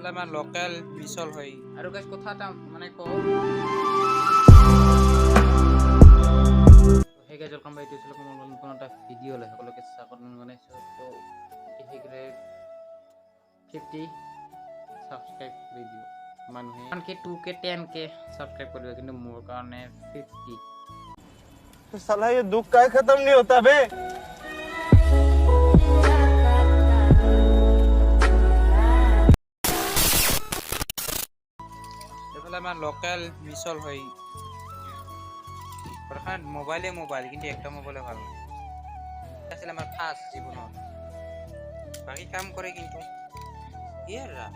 এইফালে আমাৰ লোকেল মিছল হয় আৰু গাইছ কথা এটা মানে কওঁ সেই গাইছ ওয়েলকাম বাই টু মোৰ নতুন এটা ভিডিঅ' লৈ সকলোকে স্বাগতম জনাইছোঁ তো শীঘ্ৰে 50 সাবস্ক্ৰাইব কৰি দিও মানুহে আনকি 2k 10k সাবস্ক্ৰাইব কৰিব কিন্তু মোৰ কাৰণে 50 तो साला ये दुख का खत्म नहीं होता बे এইফালে আমাৰ লোকেল মিছল হয় প্ৰথমে মোবাইল কিন্তু একটা মোবাইলে ভাল আছিল আমাৰ ফাৰ্স্ট জীৱনত বাকি কাম কৰে কিন্তু ইয়ারা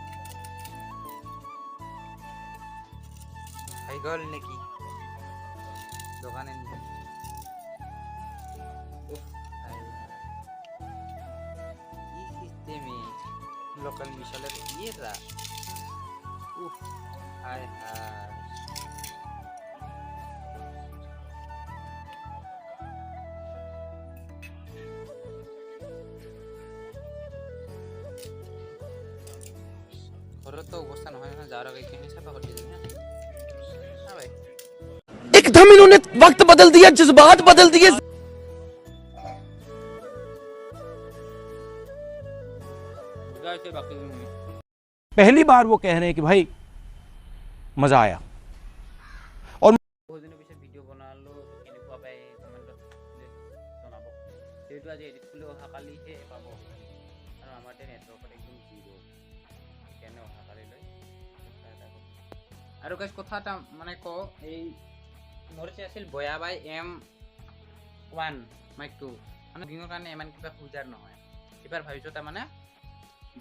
আই গল নাকি দোকানে নিয়ে এই সিস্টেমে লোকাল মিশালের ইয়েরা হায় হায় ঘরে তো অবস্থা নহয় না যাওয়ার আগে কেন সাফা করে দিই না হ্যাঁ ভাই एकदम इन्होंने वक्त बदल दिया जज्बात बदल दिए पहली बार वो कह रहे हैं कि भाई मजा आया और बहुत दिन पीछे वीडियो बना लो केनेकुआ पाए कमेंट जनाब जेतु आज एडिट करले অহা কালি হে পাবো আৰু আমাৰ নেটৱৰ্ক একদম জিৰো কেনে অহা কালি লৈ আৰু গাইস কথা এটা মানে ক এই মোৰ যে আছিল বয়া বাই M1 মাইক 2 মানে দিনৰ কাৰণে ইমান কিবা খুজাৰ নহয় এবাৰ ভাবিছো তা মানে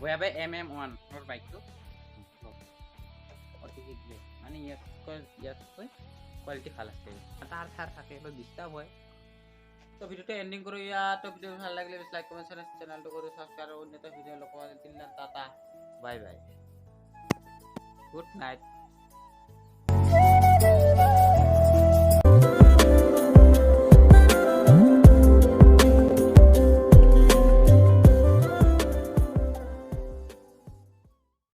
বয়া বাই MM1 মোৰ মাইক 2 অতি হিটলে মানে ইয়াত কয় কোয়ালিটি ভাল আছে তার থার থাকে তো ডিস্টার্ব হয় তো ভিডিওটা এন্ডিং করো তো ভিডিও ভালো লাগলে লাইক কমেন্ট শেয়ার চ্যানেলটা করে সাবস্ক্রাইব অন্য ভিডিও লোক দিন tata bye bye good night